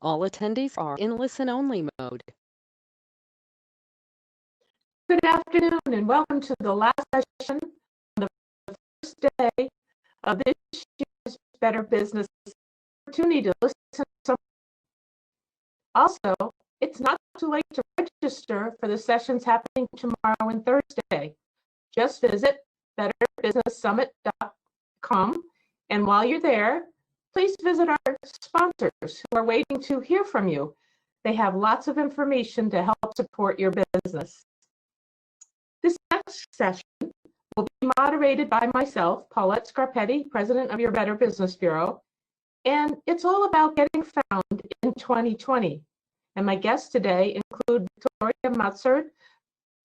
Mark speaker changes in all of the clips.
Speaker 1: All attendees are in listen-only mode.
Speaker 2: Good afternoon and welcome to the last session on the first day of this year's Better Business opportunity to listen to some. Also, it's not too late to register for the sessions happening tomorrow and Thursday. Just visit betterbusinesssummit.com, and while you're there, please visit our sponsors who are waiting to hear from you. They have lots of information to help support your business. This next session will be moderated by myself, Paulette Scarpetti, President of your Better Business Bureau, and it's all about getting found in 2020. And my guests today include Victoria Mottesheard,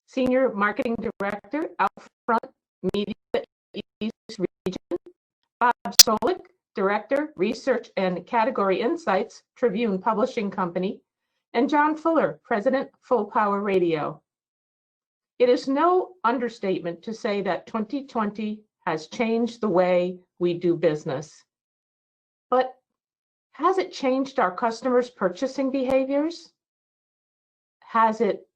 Speaker 2: Senior Marketing Director, OUTFRONT Media East Region, Bob Smolik, Director, Research and Category Insights, Tribune Publishing Company, and John Fuller, President, Full Power Radio. It is no understatement to say that 2020 has changed the way we do business. But has it changed our customers' purchasing behaviors? Has it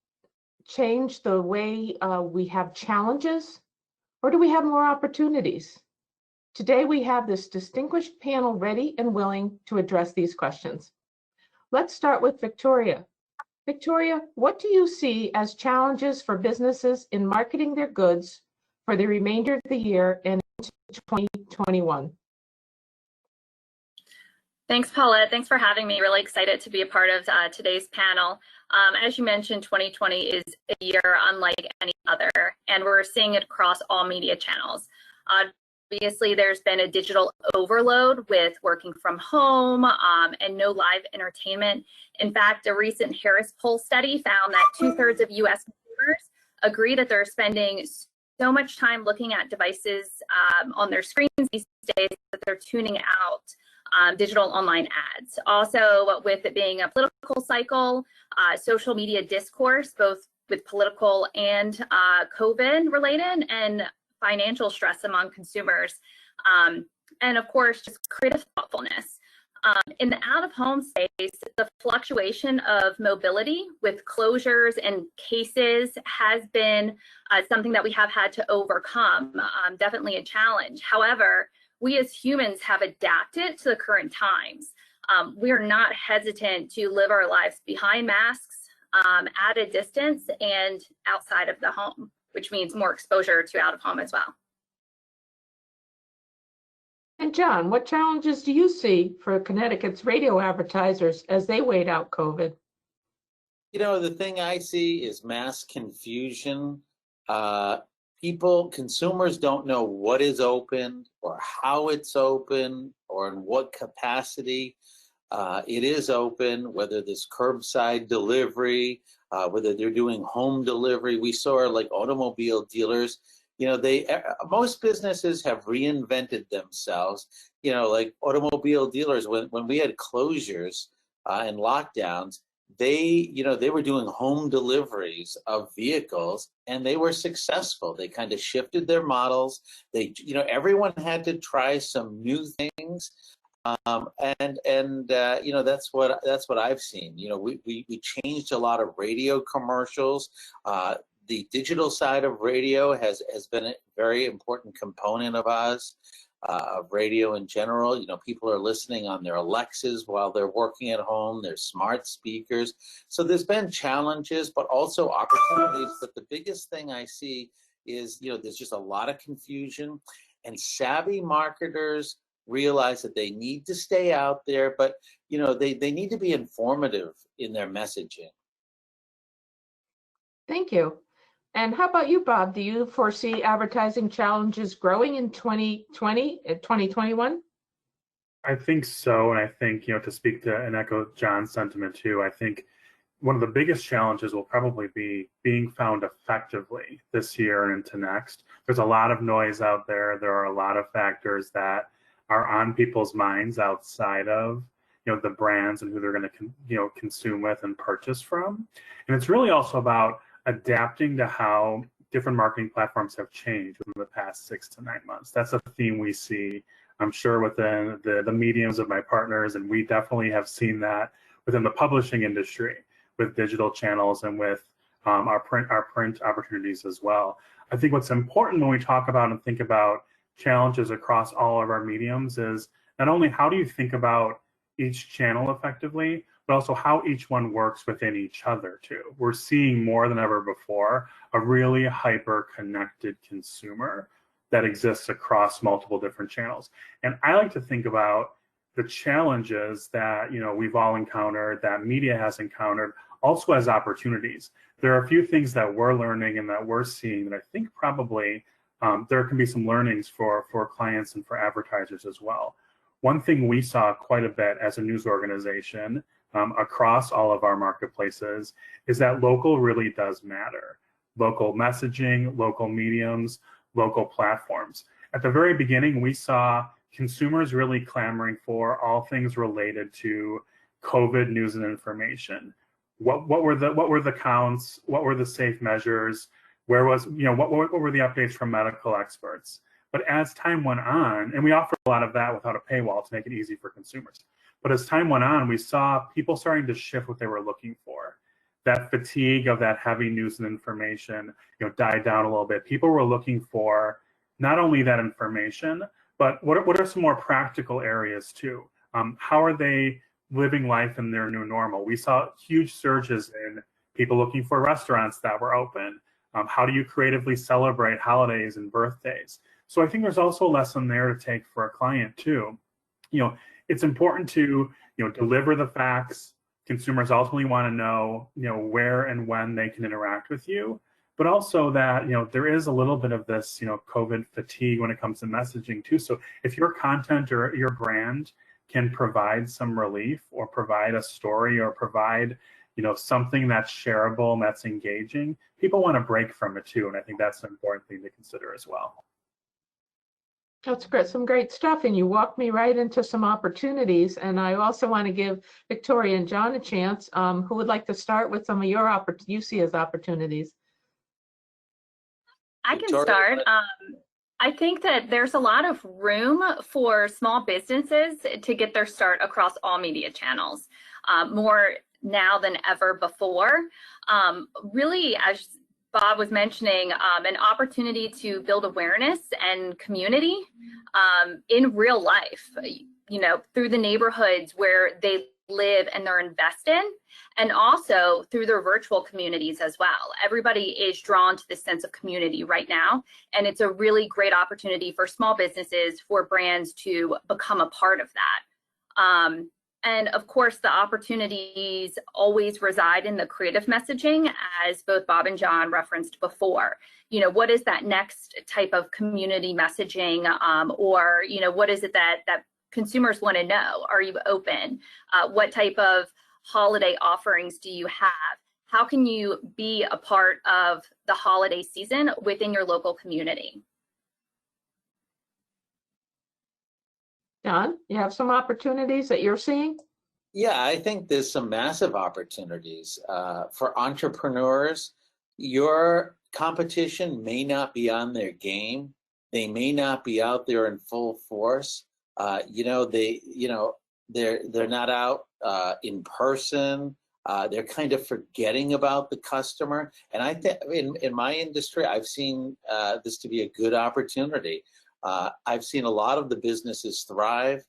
Speaker 2: changed the way we have challenges? Or do we have more opportunities? Today we have this distinguished panel ready and willing to address these questions. Let's start with Victoria. Victoria, what do you see as challenges for businesses in marketing their goods for the remainder of the year and into 2021?
Speaker 3: Thanks, Paulette. Thanks for having me. Really excited to be a part of today's panel. As you mentioned, 2020 is a year unlike any other, and we're seeing it across all media channels. Obviously, there's been a digital overload with working from home and no live entertainment. In fact, a recent Harris poll study found that 2/3 of U.S. consumers agree that they're spending so much time looking at devices on their screens these days that they're tuning out digital online ads. Also, with it being a political cycle, social media discourse, both with political and COVID related, and financial stress among consumers, and of course, just creative thoughtfulness. In the out-of-home space, the fluctuation of mobility with closures and cases has been something that we have had to overcome, definitely a challenge. However, we as humans have adapted to the current times. We are not hesitant to live our lives behind masks, at a distance, and outside of the home, which means more exposure to out of home as well.
Speaker 2: And John, what challenges do you see for Connecticut's radio advertisers as they wait out COVID?
Speaker 4: You know, the thing I see is mass confusion. Consumers don't know what is open or how it's open or in what capacity it is open, whether there's curbside delivery, whether they're doing home delivery. We saw like automobile dealers, you know, most businesses have reinvented themselves, you know, like automobile dealers, when we had closures and lockdowns, they were doing home deliveries of vehicles and they were successful. They kind of shifted their models. Everyone had to try some new things. That's what I've seen. You know, we changed a lot of radio commercials. The digital side of radio has been a very important component of us, of radio in general. You know, people are listening on their Alexas while they're working at home, their smart speakers. So there's been challenges, but also opportunities. But the biggest thing I see is, you know, there's just a lot of confusion, and savvy marketers realize that they need to stay out there, but you know, they need to be informative in their messaging.
Speaker 2: Thank you. And how about you, Bob? Do you foresee advertising challenges growing in 2020 and 2021?
Speaker 5: I think so, and I think, you know, to speak to and echo John's sentiment too, I think one of the biggest challenges will probably be being found effectively this year and into next. There's a lot of noise out there. There are a lot of factors that are on people's minds outside of, you know, the brands and who they're going to consume with and purchase from. And it's really also about adapting to how different marketing platforms have changed in the past 6 to 9 months. That's a theme we see, I'm sure, within the mediums of my partners, and we definitely have seen that within the publishing industry with digital channels and with our print opportunities as well. I think what's important when we talk about and think about challenges across all of our mediums is not only how do you think about each channel effectively, but also how each one works within each other too. We're seeing more than ever before a really hyper-connected consumer that exists across multiple different channels. And I like to think about the challenges that we've all encountered, that media has encountered, also as opportunities. There are a few things that we're learning and that we're seeing that I think probably there can be some learnings for clients and for advertisers as well. One thing we saw quite a bit as a news organization across all of our marketplaces is that local really does matter. Local messaging, local mediums, local platforms. At the very beginning, we saw consumers really clamoring for all things related to COVID news and information. What were the counts? What were the safe measures? Where was, what were the updates from medical experts? But as time went on, and we offered a lot of that without a paywall to make it easy for consumers. But as time went on, we saw people starting to shift what they were looking for. That fatigue of that heavy news and information, died down a little bit. People were looking for not only that information, but what are some more practical areas too? How are they living life in their new normal? We saw huge surges in people looking for restaurants that were open. How do you creatively celebrate holidays and birthdays? So I think there's also a lesson there to take for a client too. It's important to deliver the facts. Consumers ultimately want to know where and when they can interact with you, but also that there is a little bit of this COVID fatigue when it comes to messaging too. So if your content or your brand can provide some relief or provide a story or provide something that's shareable and that's engaging, people want to break from it too, and I think that's an important thing to consider as well.
Speaker 2: That's great, some great stuff, and you walked me right into some opportunities. And I also want to give Victoria and John a chance. Who would like to start with some of your you see as opportunities?
Speaker 3: I can start. I think that there's a lot of room for small businesses to get their start across all media channels, more now than ever before. Really, as Bob was mentioning, an opportunity to build awareness and community in real life, through the neighborhoods where they live and they're invested, and also through their virtual communities as well. Everybody is drawn to this sense of community right now, and it's a really great opportunity for small businesses, for brands to become a part of that. And of course, the opportunities always reside in the creative messaging, as both Bob and John referenced before. What is that next type of community messaging, or what is it that consumers want to know? Are you open? What type of holiday offerings do you have? How can you be a part of the holiday season within your local community?
Speaker 2: John, you have some opportunities that you're seeing?
Speaker 4: Yeah, I think there's some massive opportunities for entrepreneurs. Your competition may not be on their game. They may not be out there in full force. They're not out in person. They're kind of forgetting about the customer. And I think in my industry, I've seen this to be a good opportunity. I've seen a lot of the businesses thrive.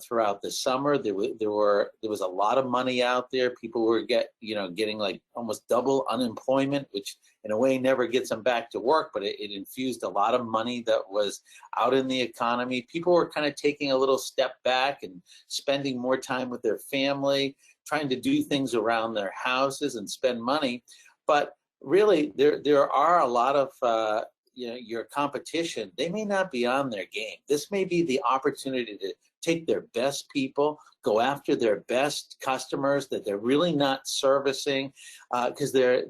Speaker 4: Throughout the summer, there was a lot of money out there. People were getting like almost double unemployment, which in a way never gets them back to work, but it infused a lot of money that was out in the economy. People were kind of taking a little step back and spending more time with their family, trying to do things around their houses and spend money. But really, there are a lot of your competition. They may not be on their game. This may be the opportunity to take their best people, go after their best customers that they're really not servicing because they're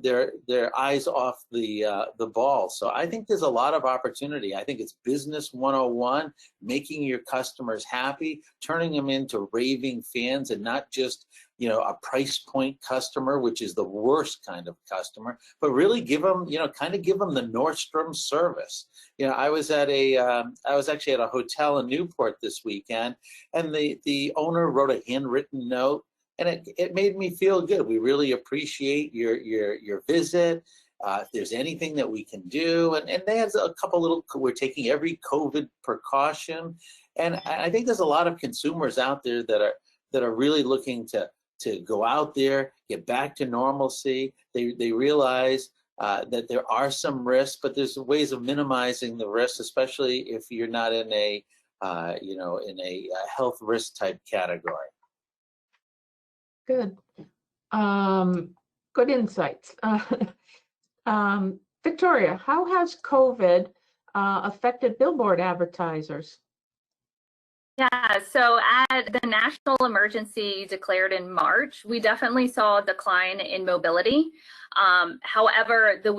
Speaker 4: eyes off the ball. So I think there's a lot of opportunity. I think it's business 101, making your customers happy, turning them into raving fans and not just a price point customer, which is the worst kind of customer, but really give them, kind of give them the Nordstrom service. I was actually at a hotel in Newport this weekend, and the owner wrote a handwritten note and it made me feel good. We really appreciate your visit. If there's anything that we can do, and they had a couple little, we're taking every COVID precaution, and I think there's a lot of consumers out there that are really looking to go out there, get back to normalcy. They realize that there are some risks, but there's ways of minimizing the risks, especially if you're not in a in a health risk type category.
Speaker 2: Good. Good insights. Victoria, how has COVID affected billboard advertisers?
Speaker 3: Yeah, so at the national emergency declared in March, we definitely saw a decline in mobility. However, as the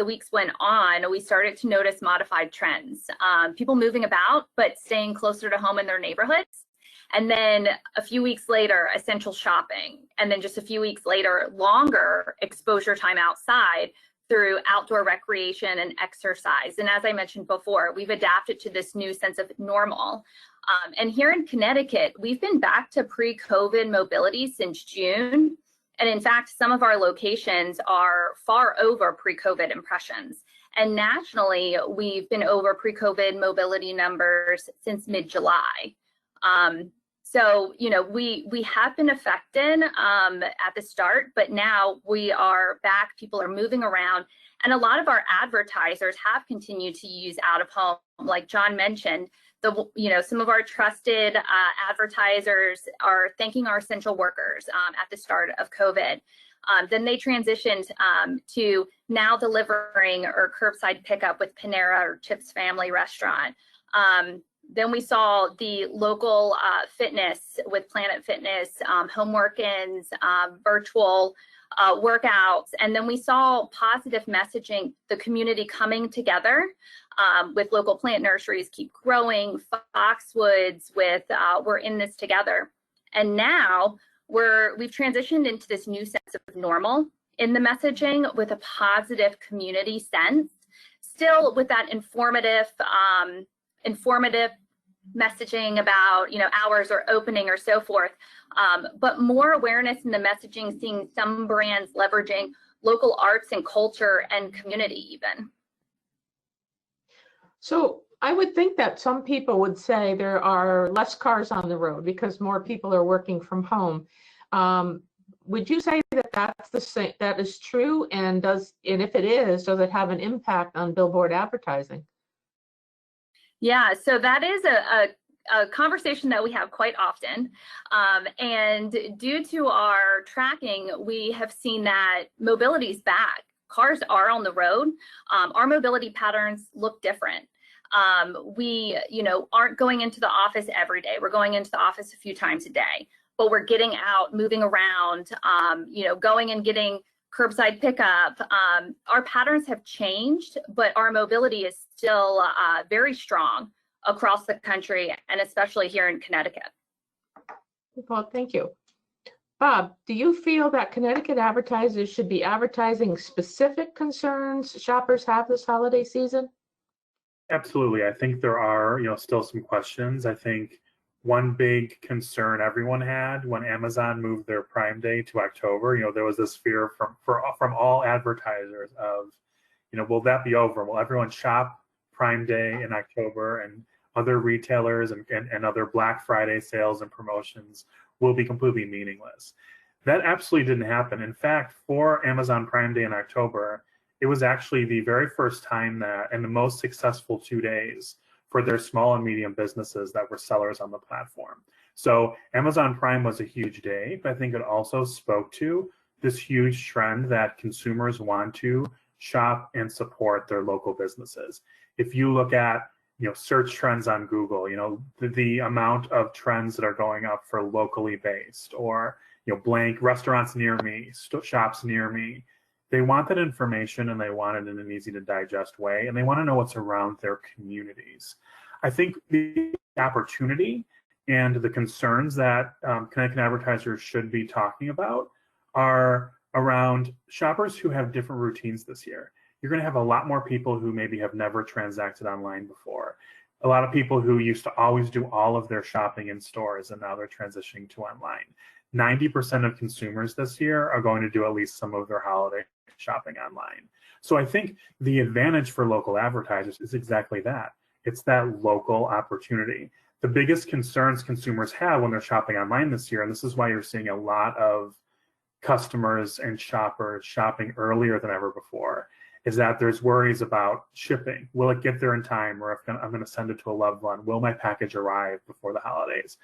Speaker 3: weeks went on, we started to notice modified trends. People moving about, but staying closer to home in their neighborhoods. And then a few weeks later, essential shopping. And then just a few weeks later, longer exposure time outside through outdoor recreation and exercise. And as I mentioned before, we've adapted to this new sense of normal. And here in Connecticut, we've been back to pre-COVID mobility since June. And in fact, some of our locations are far over pre-COVID impressions. And nationally, we've been over pre-COVID mobility numbers since mid-July. So, we have been affected at the start, but now we are back. People are moving around. And a lot of our advertisers have continued to use out of home. Like John mentioned, some of our trusted advertisers are thanking our essential workers at the start of COVID. Then they transitioned to now delivering or curbside pickup with Panera or Chip's Family Restaurant. Then we saw the local fitness with Planet Fitness, home work-ins, virtual workouts. And then we saw positive messaging, the community coming together with local plant nurseries, Keep Growing, Foxwoods with We're in this together. And now we've transitioned into this new sense of normal in the messaging with a positive community sense, still with that informative messaging about hours or opening or so forth, but more awareness in the messaging, seeing some brands leveraging local arts and culture and community even.
Speaker 2: So I would think that some people would say there are less cars on the road because more people are working from home. Would you say that that is true, and if it is, does it have an impact on billboard advertising?
Speaker 3: Yeah, so that is a conversation that we have quite often. And due to our tracking, we have seen that mobility is back. Cars are on the road. Our mobility patterns look different. We, aren't going into the office every day. We're going into the office a few times a day, but we're getting out, moving around, going and getting curbside pickup. Our patterns have changed, but our mobility is still very strong across the country, and especially here in Connecticut.
Speaker 2: Well, thank you. Bob, do you feel that Connecticut advertisers should be advertising specific concerns shoppers have this holiday season?
Speaker 5: Absolutely. I think there are, still some questions. I think one big concern everyone had when Amazon moved their Prime Day to October, there was this fear from all advertisers of, will that be over? Will everyone shop Prime Day in October, and other retailers and other Black Friday sales and promotions will be completely meaningless? That absolutely didn't happen. In fact, for Amazon Prime Day in October, it was actually the very first time that, and the most successful 2 days for their small and medium businesses that were sellers on the platform. So Amazon Prime was a huge day, but I think it also spoke to this huge trend that consumers want to shop and support their local businesses. If you look at search trends on Google, the amount of trends that are going up for locally based, or blank restaurants near me, shops near me. They want that information, and they want it in an easy to digest way, and they want to know what's around their communities. I think the opportunity and the concerns that Connecticut advertisers should be talking about are around shoppers who have different routines this year. You're going to have a lot more people who maybe have never transacted online before. A lot of people who used to always do all of their shopping in stores, and now they're transitioning to online. 90% of consumers this year are going to do at least some of their holiday shopping online. So I think the advantage for local advertisers is exactly that. It's that local opportunity. The biggest concerns consumers have when they're shopping online this year, and this is why you're seeing a lot of customers and shoppers shopping earlier than ever before, is that there's worries about shipping. Will it get there in time, or if I'm going to send it to a loved one? Will my package arrive before the holidays?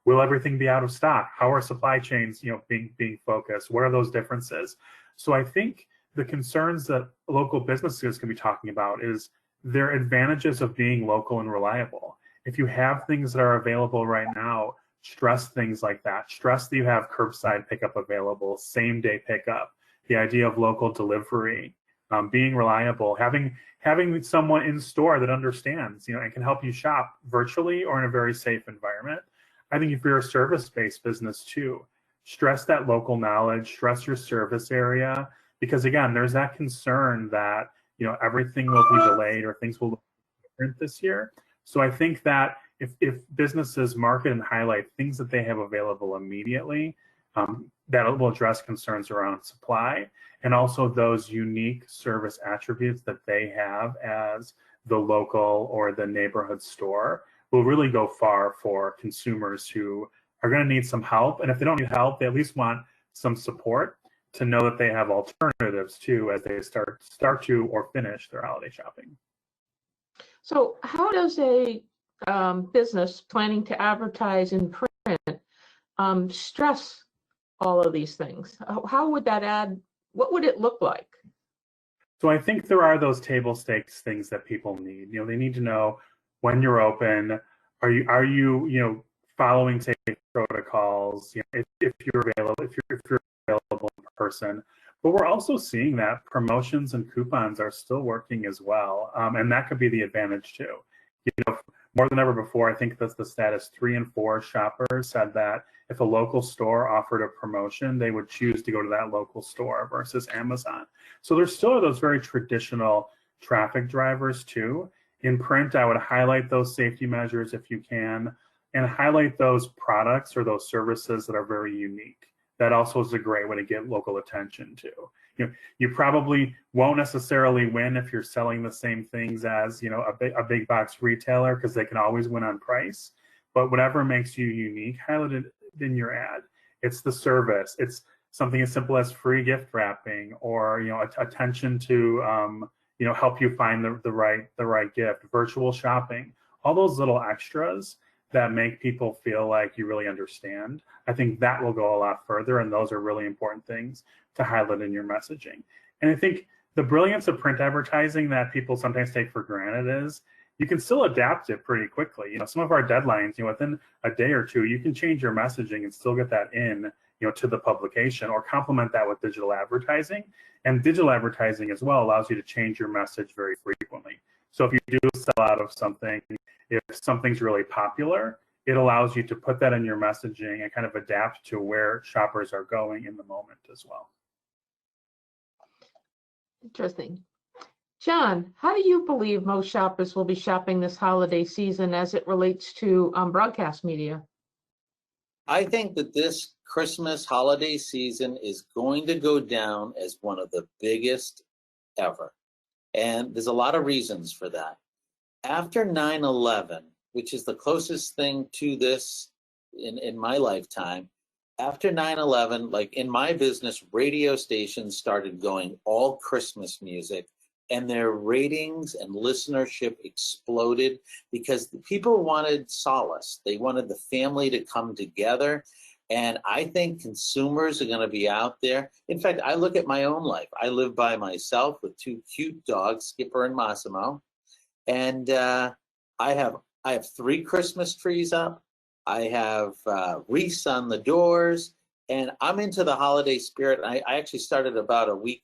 Speaker 5: Will everything be out of stock? How are supply chains, being focused? What are those differences? So I think the concerns that local businesses can be talking about is their advantages of being local and reliable. If you have things that are available right now, stress things like that. Stress that you have curbside pickup available, same day pickup, the idea of local delivery, being reliable, having someone in store that understands, and can help you shop virtually or in a very safe environment. I think if you're a service-based business too, stress that local knowledge, stress your service area, because again, there's that concern that everything will be delayed or things will look different this year. So I think that if businesses market and highlight things that they have available immediately, that will address concerns around supply and also those unique service attributes that they have as the local or the neighborhood store, will really go far for consumers who are going to need some help. And if they don't need help, they at least want some support to know that they have alternatives too as they start to or finish their holiday shopping.
Speaker 2: So how does a business planning to advertise in print stress all of these things? How would that add? What would it look like?
Speaker 5: So I think there are those table stakes things that people need. They need to know when you're open. Are you following safe protocols? If you're available in person. But we're also seeing that promotions and coupons are still working as well, and that could be the advantage too. More than ever before, I think that's the status 3 in 4 shoppers said that if a local store offered a promotion, they would choose to go to that local store versus Amazon. So there's still those very traditional traffic drivers too. In print, I would highlight those safety measures if you can, and highlight those products or those services that are very unique. That also is a great way to get local attention too. You probably won't necessarily win if you're selling the same things as a big box retailer, because they can always win on price. But whatever makes you unique, highlight it in your ad. It's the service. It's something as simple as free gift wrapping, or attention to help you find the right gift, virtual shopping, all those little extras that make people feel like you really understand. I think that will go a lot further, and those are really important things to highlight in your messaging. And I think the brilliance of print advertising that people sometimes take for granted is you can still adapt it pretty quickly. Some of our deadlines, within a day or two, you can change your messaging and still get that in, to the publication, or complement that with digital advertising. And digital advertising as well allows you to change your message very frequently. So if you do sell out of something, if something's really popular, it allows you to put that in your messaging and kind of adapt to where shoppers are going in the moment as well.
Speaker 2: Interesting. John, how do you believe most shoppers will be shopping this holiday season as it relates to broadcast media?
Speaker 4: I think that this Christmas holiday season is going to go down as one of the biggest ever. And there's a lot of reasons for that. After 9/11, which is the closest thing to this in my lifetime, after 9/11, like in my business, radio stations started going all Christmas music, and their ratings and listenership exploded because the people wanted solace. They wanted the family to come together. And I think consumers are going to be out there. In fact, I look at my own life. I live by myself with 2 cute dogs, Skipper and Massimo. And I have 3 Christmas trees up. I have wreaths on the doors, and I'm into the holiday spirit. I actually started about a week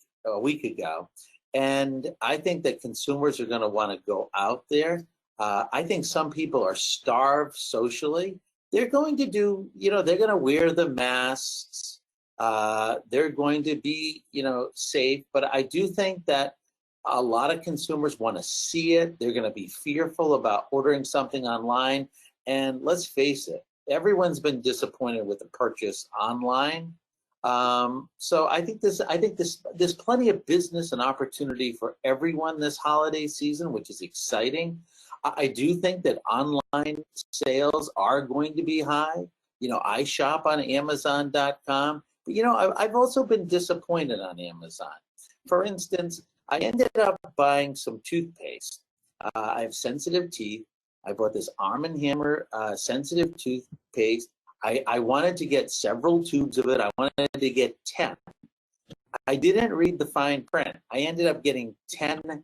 Speaker 4: ago, and I think that consumers are going to want to go out there. I think some people are starved socially. They're going to do, they're going to wear the masks. They're going to be, safe. But I do think that a lot of consumers want to see it. They're going to be fearful about ordering something online. And let's face it, everyone's been disappointed with the purchase online. So I think there's plenty of business and opportunity for everyone this holiday season, which is exciting. I do think that online sales are going to be high. You know, I shop on Amazon.com, but you know, I've also been disappointed on Amazon. For instance, I ended up buying some toothpaste. I have sensitive teeth. I bought this Arm & Hammer sensitive toothpaste. I wanted to get several tubes of it. I wanted to get 10. I didn't read the fine print. I ended up getting 10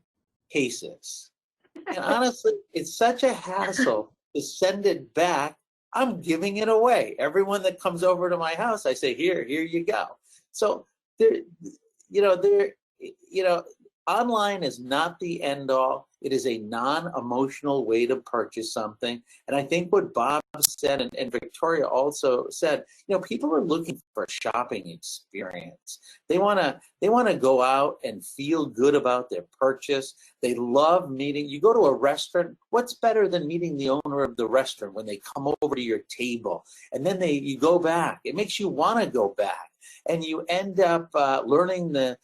Speaker 4: cases. And honestly, it's such a hassle to send it back. I'm giving it away. Everyone that comes over to my house, I say, here you go. So online is not the end all. It is a non-emotional way to purchase something. And I think what Bob said and Victoria also said, you know, people are looking for a shopping experience. They want to go out and feel good about their purchase. They love meeting. You go to a restaurant, what's better than meeting the owner of the restaurant when they come over to your table and then you go back. It makes you want to go back. And you end up learning the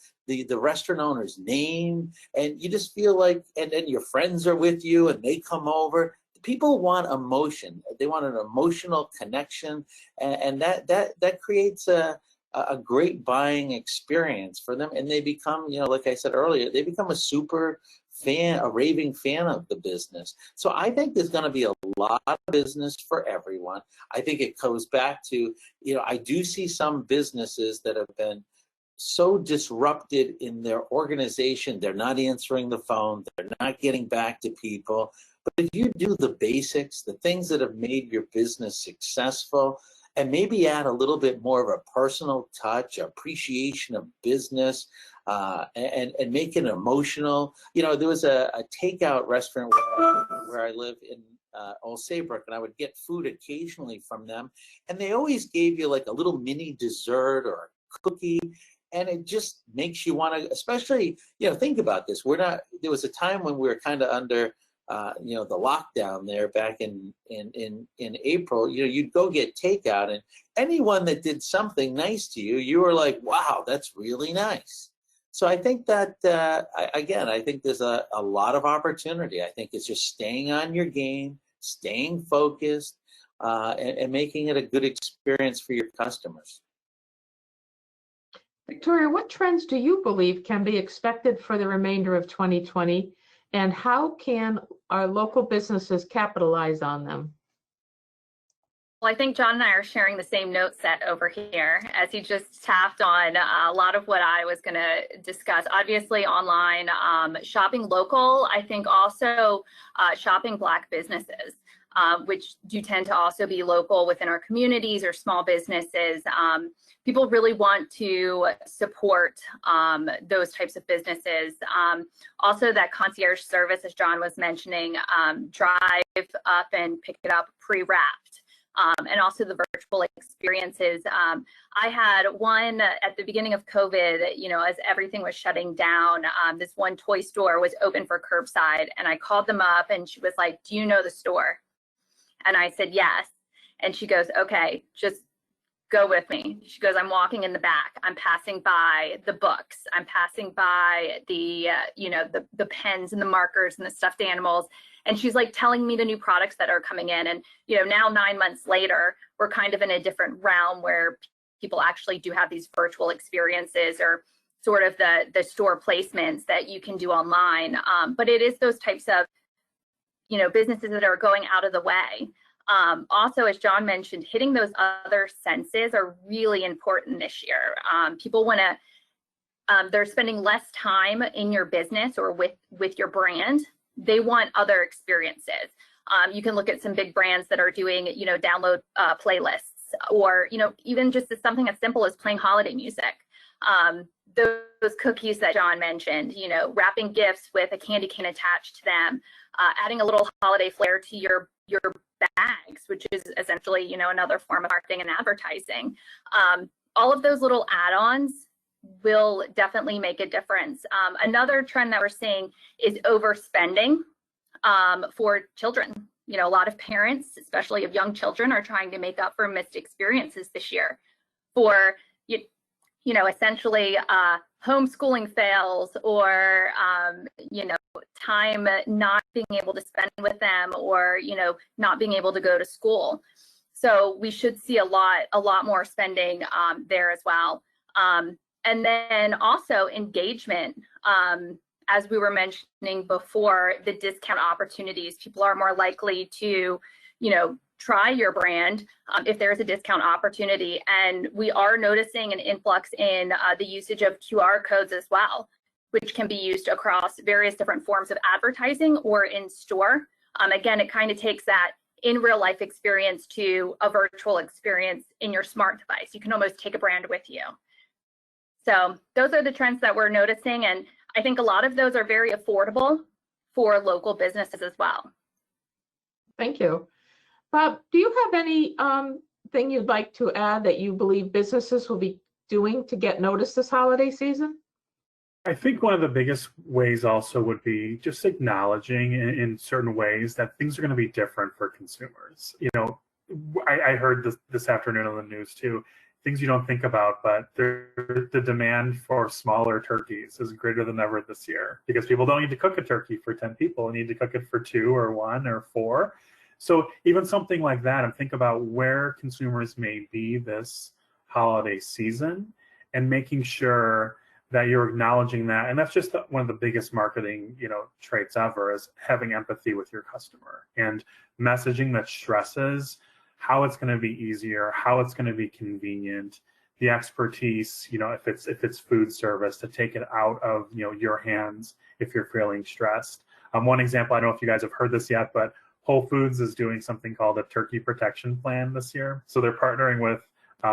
Speaker 4: restaurant owner's name, and you just feel like, and then your friends are with you and they come over. People want emotion. They want an emotional connection, and that creates a great buying experience for them. And they become, you know, like I said earlier, they become a super fan, a raving fan of the business. So I think there's going to be a lot of business for everyone. I think it goes back to, you know, I do see some businesses that have been so disrupted in their organization. They're not answering the phone. They're not getting back to people. But if you do the basics, the things that have made your business successful, and maybe add a little bit more of a personal touch, appreciation of business, and make it emotional. You know, there was a takeout restaurant where I live in Old Saybrook, and I would get food occasionally from them, and they always gave you like a little mini dessert or a cookie. And it just makes you want to, especially, you know, think about this. There was a time when we were kind of under, you know, the lockdown there back in April. You know, you'd go get takeout, and anyone that did something nice to you, you were like, wow, that's really nice. So I think that, I think there's a lot of opportunity. I think it's just staying on your game, staying focused, and making it a good experience for your customers.
Speaker 2: Victoria, what trends do you believe can be expected for the remainder of 2020, and how can our local businesses capitalize on them?
Speaker 3: Well, I think John and I are sharing the same note set over here, as he just tapped on a lot of what I was going to discuss. Obviously, online, shopping local, I think also shopping Black businesses, which do tend to also be local within our communities or small businesses. People really want to support those types of businesses. Also, that concierge service, as John was mentioning, drive up and pick it up pre-wrapped. And also the virtual experiences. I had one at the beginning of COVID, you know, as everything was shutting down, this one toy store was open for curbside, and I called them up and she was like, do you know the store? And I said, yes. And she goes, okay, just go with me. She goes, I'm walking in the back. I'm passing by the books. I'm passing by the, you know, the pens and the markers and the stuffed animals. And she's like telling me the new products that are coming in. And, you know, now 9 months later, we're kind of in a different realm where people actually do have these virtual experiences or sort of the store placements that you can do online. But it is those types of, you know, businesses that are going out of the way. Also, as John mentioned, hitting those other senses are really important this year. People want to, they're spending less time in your business or with your brand. They want other experiences. You can look at some big brands that are doing, you know, download playlists, or, you know, even just something as simple as playing holiday music. Those cookies that John mentioned, you know, wrapping gifts with a candy cane attached to them, adding a little holiday flair to your bags, which is essentially, you know, another form of marketing and advertising. All of those little add-ons will definitely make a difference. Another trend that we're seeing is overspending for children. You know, a lot of parents, especially of young children, are trying to make up for missed experiences this year for, you know, essentially homeschooling fails, or, you know, time not being able to spend with them, or, you know, not being able to go to school. So we should see a lot more spending there as well. And then also engagement. As we were mentioning before, the discount opportunities, people are more likely to, you know, try your brand if there's a discount opportunity. And we are noticing an influx in the usage of QR codes as well, which can be used across various different forms of advertising or in store. Again, it kind of takes that in real life experience to a virtual experience in your smart device. You can almost take a brand with you. So those are the trends that we're noticing. And I think a lot of those are very affordable for local businesses as well.
Speaker 2: Thank you. Bob, do you have any thing you'd like to add that you believe businesses will be doing to get noticed this holiday season?
Speaker 5: I think one of the biggest ways also would be just acknowledging in certain ways that things are going to be different for consumers. You know, I heard this afternoon on the news too, things you don't think about, but the demand for smaller turkeys is greater than ever this year because people don't need to cook a turkey for 10 people. They need to cook it for 2 or 1 or 4. So even something like that, and think about where consumers may be this holiday season and making sure that you're acknowledging that. And that's just one of the biggest marketing, you know, traits ever, is having empathy with your customer and messaging that stresses how it's going to be easier, how it's going to be convenient, the expertise, you know, if it's food service, to take it out of, you know, your hands if you're feeling stressed. One example, I don't know if you guys have heard this yet, but Whole Foods is doing something called a Turkey Protection Plan this year. So they're partnering with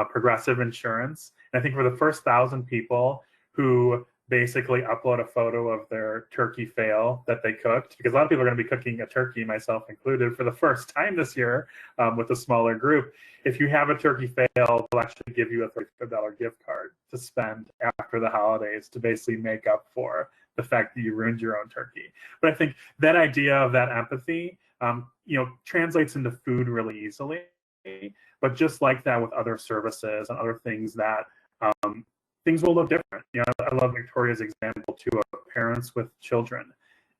Speaker 5: Progressive Insurance. And I think for the first 1,000 people who basically upload a photo of their turkey fail that they cooked, because a lot of people are going to be cooking a turkey, myself included, for the first time this year with a smaller group. If you have a turkey fail, they'll actually give you a $35 gift card to spend after the holidays to basically make up for the fact that you ruined your own turkey. But I think that idea of that empathy, you know, translates into food really easily. But just like that with other services and other things, that things will look different. You know, I love Victoria's example too of parents with children.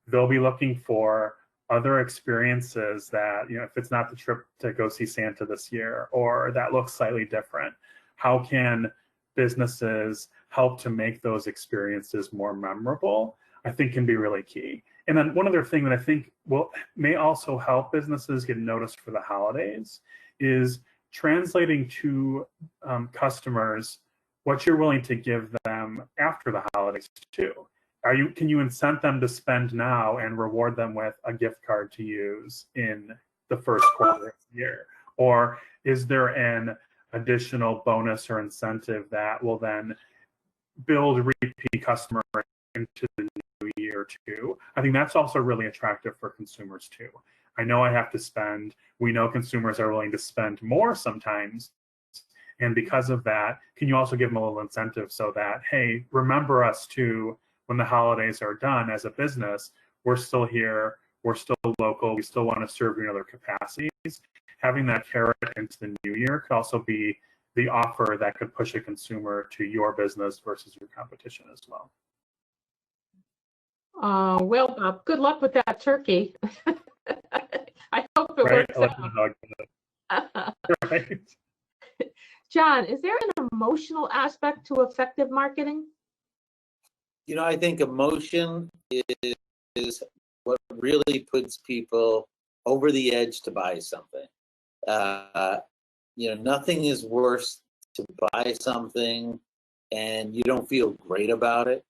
Speaker 5: They'll be looking for other experiences that, you know, if it's not the trip to go see Santa this year, or that looks slightly different, how can businesses help to make those experiences more memorable, I think can be really key. And then one other thing that I think may also help businesses get noticed for the holidays is translating to customers what you're willing to give them after the holidays too. Can you incent them to spend now and reward them with a gift card to use in the first quarter of the year? Or is there an additional bonus or incentive that will then build repeat customer into the new year too? I think that's also really attractive for consumers too. I know I have to spend. We know consumers are willing to spend more sometimes. And because of that, can you also give them a little incentive so that, hey, remember us too when the holidays are done as a business. We're still here. We're still local. We still want to serve you in other capacities. Having that carrot into the new year could also be the offer that could push a consumer to your business versus your competition as well.
Speaker 2: Well, Bob, good luck with that turkey. I hope it
Speaker 5: Right?
Speaker 2: works out.
Speaker 5: Right.
Speaker 2: John, is there an emotional aspect to effective marketing?
Speaker 4: You know, I think emotion is what really puts people over the edge to buy something. You know, nothing is worse to buy something and you don't feel great about it.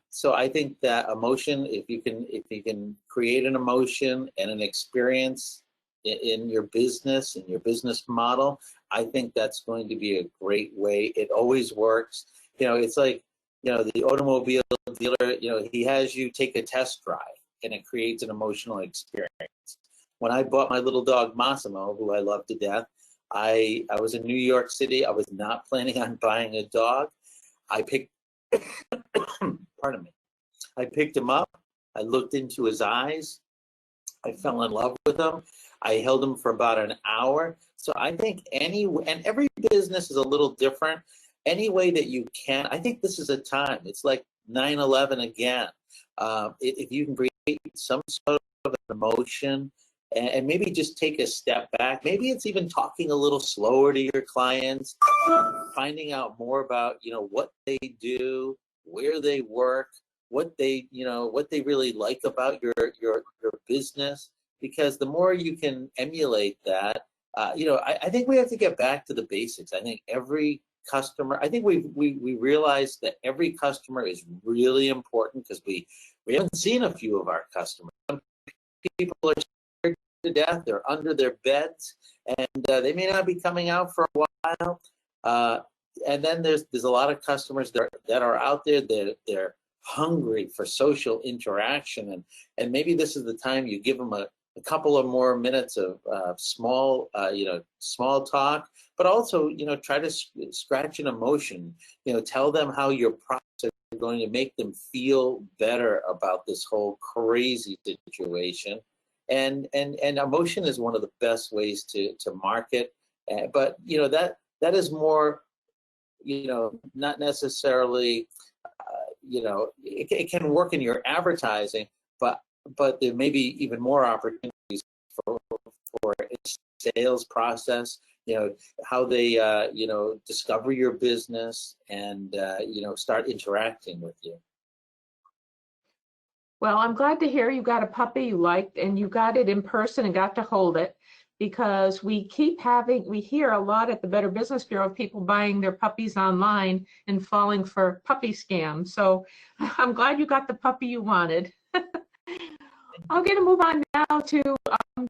Speaker 4: So I think that emotion, if you can create an emotion and an experience in your business, in your business model, I think that's going to be a great way. It always works. You know, it's like, you know, the automobile dealer, you know, he has you take a test drive and it creates an emotional experience. When I bought my little dog Massimo, who I love to death, I was in New York City. I was not planning on buying a dog. I picked, pardon me. I picked him up. I looked into his eyes. I fell in love with them. I held them for about an hour. So I think and every business is a little different. Any way that you can, I think this is a time. It's like 9/11 again. If you can create some sort of emotion and maybe just take a step back, maybe it's even talking a little slower to your clients, finding out more about, what they do, where they work, what they really like about your business, because the more you can emulate that, I think we have to get back to the basics. I think every customer, I think we realize that every customer is really important, because we haven't seen a few of our customers. Some people are scared to death, they're under their beds, and they may not be coming out for a while. And then there's a lot of customers that are out there that they're hungry for social interaction, and maybe this is the time you give them a couple of more minutes of small talk, but also, try to scratch an emotion, tell them how your products are going to make them feel better about this whole crazy situation. And emotion is one of the best ways to market. But, that is more, not necessarily, it can work in your advertising, but there may be even more opportunities for a sales process, how they, discover your business and, start interacting with you.
Speaker 2: Well, I'm glad to hear you got a puppy you liked and you got it in person and got to hold it, because we hear a lot at the Better Business Bureau of people buying their puppies online and falling for puppy scams. So I'm glad you got the puppy you wanted. I'm going to move on now to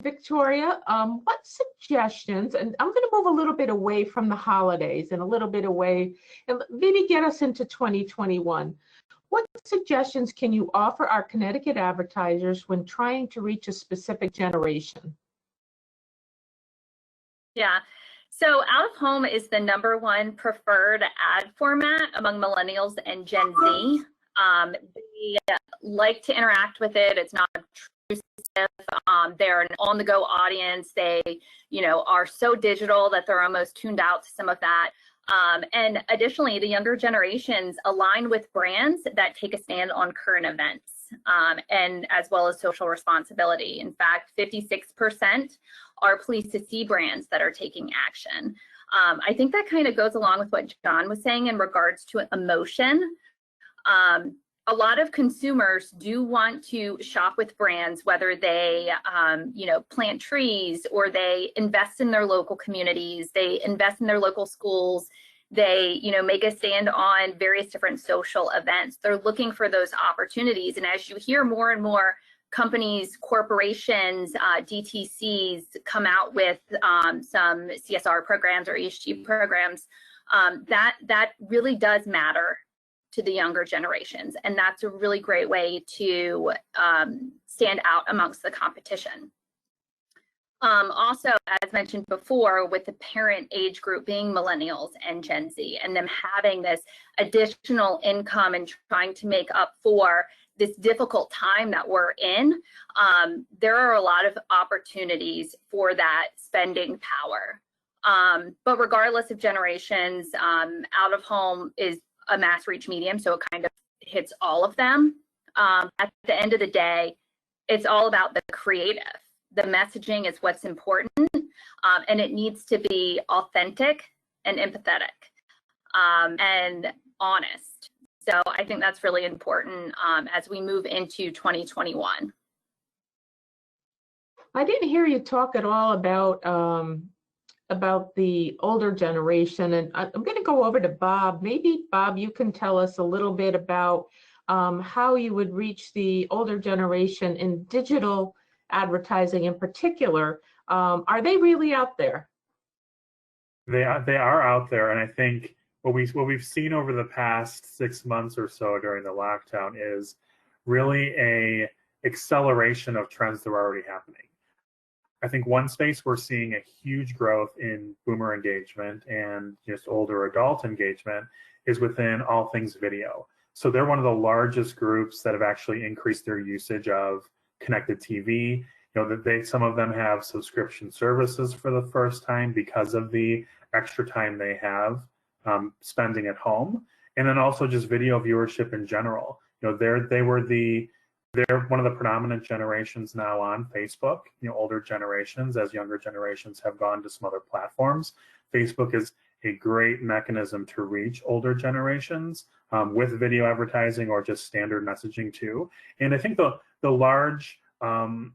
Speaker 2: Victoria. What suggestions, and I'm going to move a little bit away from the holidays and a little bit away, and maybe get us into 2021. What suggestions can you offer our Connecticut advertisers when trying to reach a specific generation?
Speaker 3: Yeah, so out of home is the #1 preferred ad format among millennials and Gen Z. They like to interact with it. It's not intrusive. They're an on-the-go audience. They, are so digital that they're almost tuned out to some of that. And additionally, the younger generations align with brands that take a stand on current events, and as well as social responsibility. In fact, 56% are pleased to see brands that are taking action. I think that kind of goes along with what John was saying in regards to emotion. A lot of consumers do want to shop with brands, whether they, plant trees, or they invest in their local communities, they invest in their local schools, they, make a stand on various different social events. They're looking for those opportunities. And as you hear more and more companies, corporations, DTCs come out with some CSR programs or ESG programs, that really does matter to the younger generations. And that's a really great way to stand out amongst the competition. Also, as mentioned before, with the parent age group being millennials and Gen Z, and them having this additional income and trying to make up for this difficult time that we're in, there are a lot of opportunities for that spending power. But regardless of generations, out of home is a mass reach medium, so it kind of hits all of them. At the end of the day, it's all about the creative. The messaging is what's important, and it needs to be authentic and empathetic and honest. So I think that's really important as we move into 2021.
Speaker 2: I didn't hear you talk at all about the older generation, and I'm going to go over to Bob. Maybe, Bob, you can tell us a little bit about how you would reach the older generation in digital advertising in particular. Are they really out there?
Speaker 5: They are out there, and I think what we've seen over the past 6 months or so during the lockdown is really a acceleration of trends that are already happening. I think one space we're seeing a huge growth in boomer engagement and just older adult engagement is within all things video. So they're one of the largest groups that have actually increased their usage of connected TV that some of them have subscription services for the first time because of the extra time they have spending at home, and then also just video viewership in general. They're one of the predominant generations now on Facebook, older generations, as younger generations have gone to some other platforms. Facebook is a great mechanism to reach older generations with video advertising or just standard messaging too. And I think the large kind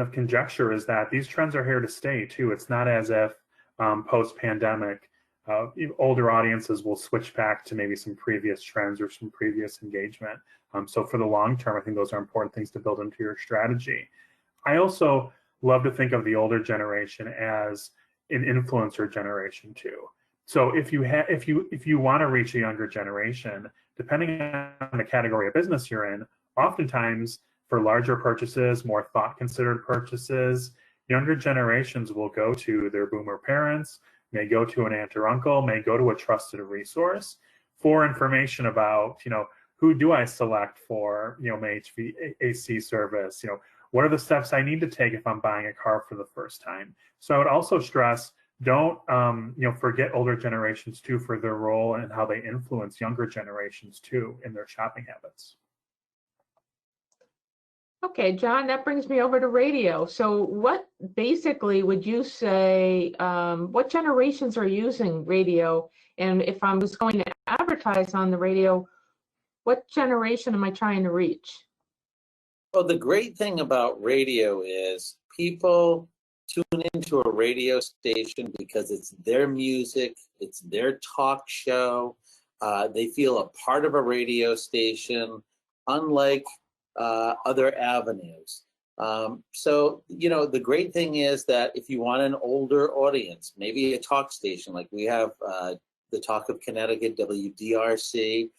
Speaker 5: of conjecture is that these trends are here to stay too. It's not as if post-pandemic, older audiences will switch back to maybe some previous trends or some previous engagement. So for the long term, I think those are important things to build into your strategy. I also love to think of the older generation as an influencer generation too. So if you want to reach a younger generation, depending on the category of business you're in, oftentimes for larger purchases, more thought-considered purchases, younger generations will go to their boomer parents, may go to an aunt or uncle, may go to a trusted resource for information about, who do I select for, my HVAC service? What are the steps I need to take if I'm buying a car for the first time? So I would also stress, don't forget older generations too for their role and how they influence younger generations too in their shopping habits.
Speaker 2: Okay, John, that brings me over to radio. So what basically would you say, what generations are using radio? And if I was going to advertise on the radio, what generation am I trying to reach?
Speaker 4: Well, the great thing about radio is people tune into a radio station because it's their music, it's their talk show. They feel a part of a radio station, unlike other avenues. So, the great thing is that if you want an older audience, maybe a talk station, like we have the Talk of Connecticut, WDRC,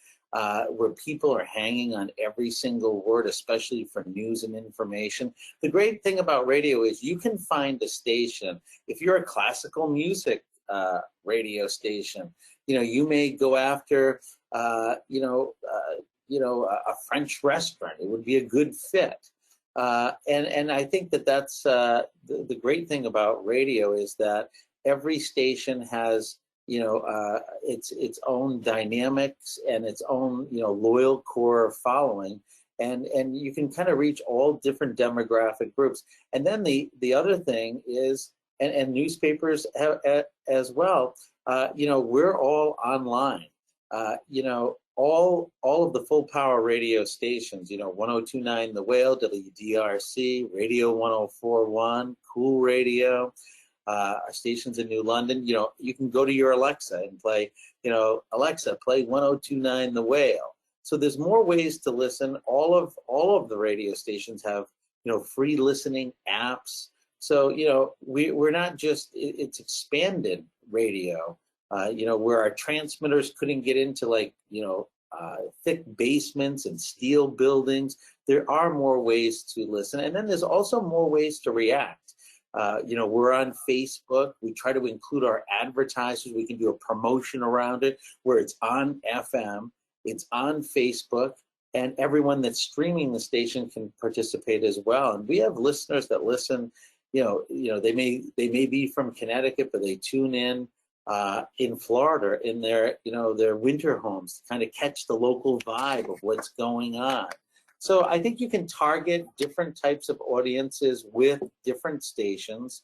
Speaker 4: where people are hanging on every single word, especially for news and information. The great thing about radio is you can find a station. If you're a classical music radio station, you may go after, a French restaurant. It would be a good fit. And I think that's the great thing about radio is that every station has its own dynamics and its own loyal core following, and you can kind of reach all different demographic groups. And then the other thing is, and newspapers as well. We're all online. All of the full power radio stations. 1029 The Whale, WDRC, Radio 1041, Cool Radio. Our stations in New London, you can go to your Alexa and play, Alexa, play 1029 The Whale. So there's more ways to listen. All of the radio stations have, free listening apps. So, we're not just, it's expanded radio, where our transmitters couldn't get into thick basements and steel buildings. There are more ways to listen. And then there's also more ways to react. We're on Facebook. We try to include our advertisers. We can do a promotion around it where it's on FM, it's on Facebook, and everyone that's streaming the station can participate as well. And we have listeners that listen. They may be from Connecticut, but they tune in Florida in their winter homes to kind of catch the local vibe of what's going on. So I think you can target different types of audiences with different stations.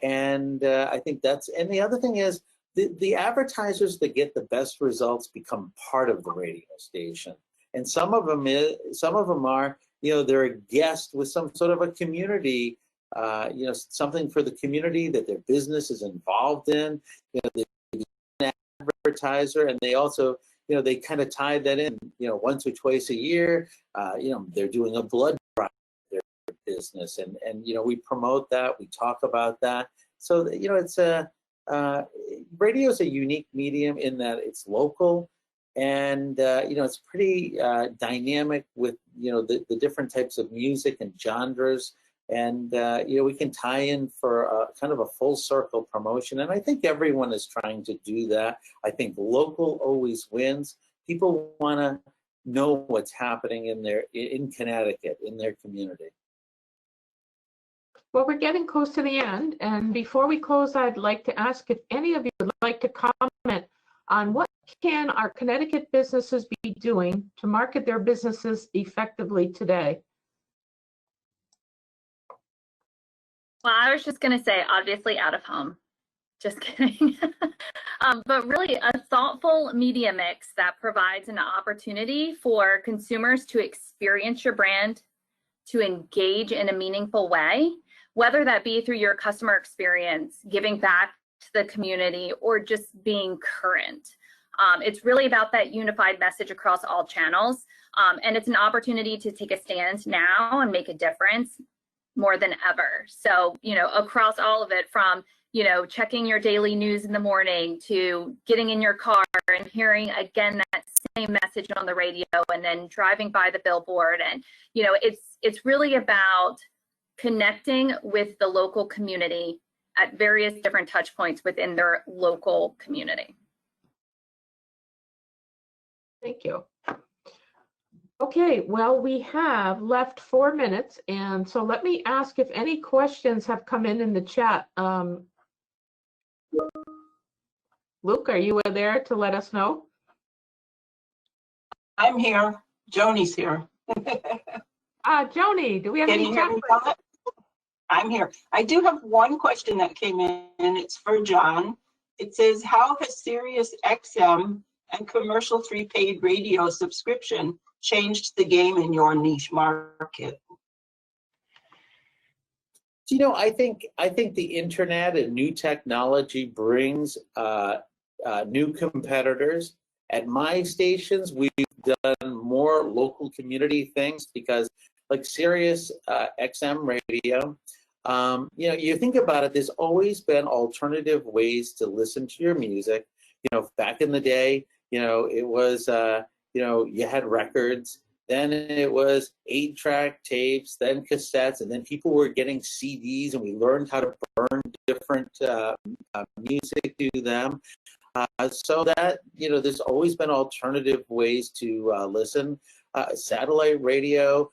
Speaker 4: And I think and the other thing is the advertisers that get the best results become part of the radio station. And some of them are, they're a guest with some sort of a community, something for the community that their business is involved in. They're an advertiser, and they also, they kind of tie that in, once or twice a year. They're doing a blood drive for their business, and we promote that, we talk about that. So it's radio is a unique medium in that it's local, and it's pretty dynamic with the different types of music and genres. And we can tie in for kind of a full circle promotion, and I think everyone is trying to do that. I think local always wins. People want to know what's happening in Connecticut, in their community.
Speaker 2: Well, we're getting close to the end, and before we close, I'd like to ask if any of you would like to comment on what can our Connecticut businesses be doing to market their businesses effectively today?
Speaker 3: Well, I was just going to say, obviously, out of home. Just kidding. But really a thoughtful media mix that provides an opportunity for consumers to experience your brand, to engage in a meaningful way, whether that be through your customer experience, giving back to the community, or just being current. It's really about that unified message across all channels. And it's an opportunity to take a stand now and make a difference more than ever. So, you know, across all of it, from, you know, checking your daily news in the morning to getting in your car and hearing again that same message on the radio, and then driving by the billboard. And, you know, it's really about connecting with the local community at various different touch points within their local community.
Speaker 2: Thank you. Okay, well, we have left 4 minutes, and so let me ask if any questions have come in the chat. Luke, are you there to let us know?
Speaker 6: I'm here. Joni's here.
Speaker 2: Joni, do we have
Speaker 6: Can
Speaker 2: any
Speaker 6: you
Speaker 2: chat
Speaker 6: hear me,
Speaker 2: questions?
Speaker 6: Paula? I'm here. I do have one question that came in, and it's for John. It says, how has Sirius XM and commercial-free paid radio subscription changed the game in your niche market?
Speaker 4: You know, I think the internet and new technology brings new competitors. At my stations, we've done more local community things because, like Sirius XM radio, you know, you think about it, there's always been alternative ways to listen to your music. You know, back in the day, you know, it was, you know, you had records, then it was 8-track tapes, then cassettes, and then people were getting CDs, and we learned how to burn different music to them. So that, you know, there's always been alternative ways to listen. Satellite radio,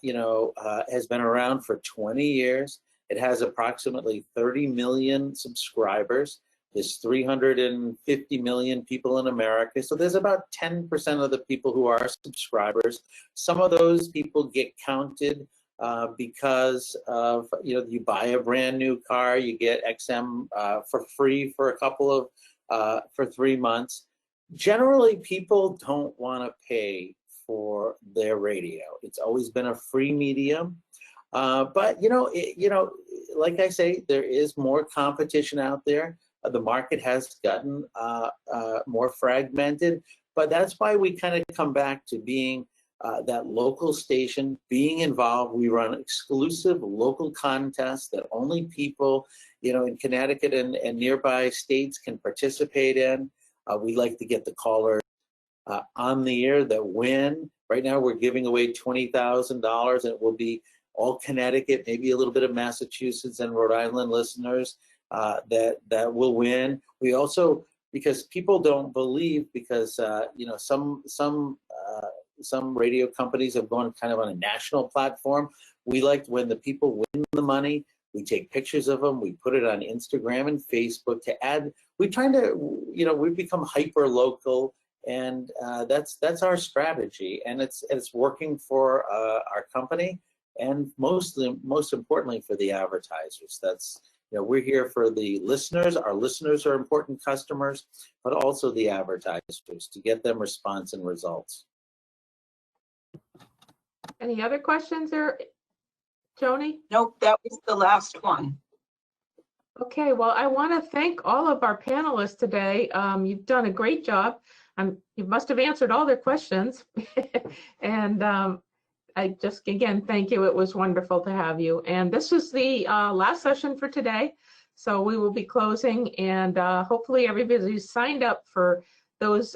Speaker 4: you know, has been around for 20 years. It has approximately 30 million subscribers. There's 350 million people in America. So there's about 10% of the people who are subscribers. Some of those people get counted because of, you know, you buy a brand new car, you get XM for free for a couple of, for 3 months. Generally, people don't want to pay for their radio. It's always been a free medium. But, you know, like I say, there is more competition out there. The market has gotten more fragmented, but that's why we kind of come back to being that local station, being involved. We run exclusive local contests that only people, you know, in Connecticut and nearby states can participate in. We like to get the callers on the air that win. Right now we're giving away $20,000, and it will be all Connecticut, maybe a little bit of Massachusetts and Rhode Island listeners that will win. We also, because people don't believe, because you know, some radio companies have gone kind of on a national platform. We like when the people win the money, we take pictures of them, we put it on Instagram and Facebook to add. We're trying to, you know, we've become hyper local, and that's our strategy, and it's working for our company, and most importantly for the advertisers. That's, you know, we're here for the listeners. Our listeners are important customers, but also the advertisers, to get them response and results.
Speaker 2: Any other questions there, Joni?
Speaker 6: Nope, that was the last one.
Speaker 2: Okay, well, I want to thank all of our panelists today. You've done a great job. You must have answered all their questions. And I just, again, thank you. It was wonderful to have you. And this is the last session for today. So we will be closing, and hopefully everybody's signed up for those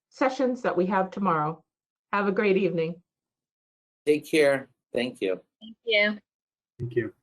Speaker 2: sessions that we have tomorrow. Have a great evening.
Speaker 4: Take care. Thank you.
Speaker 3: Thank you.
Speaker 5: Thank you.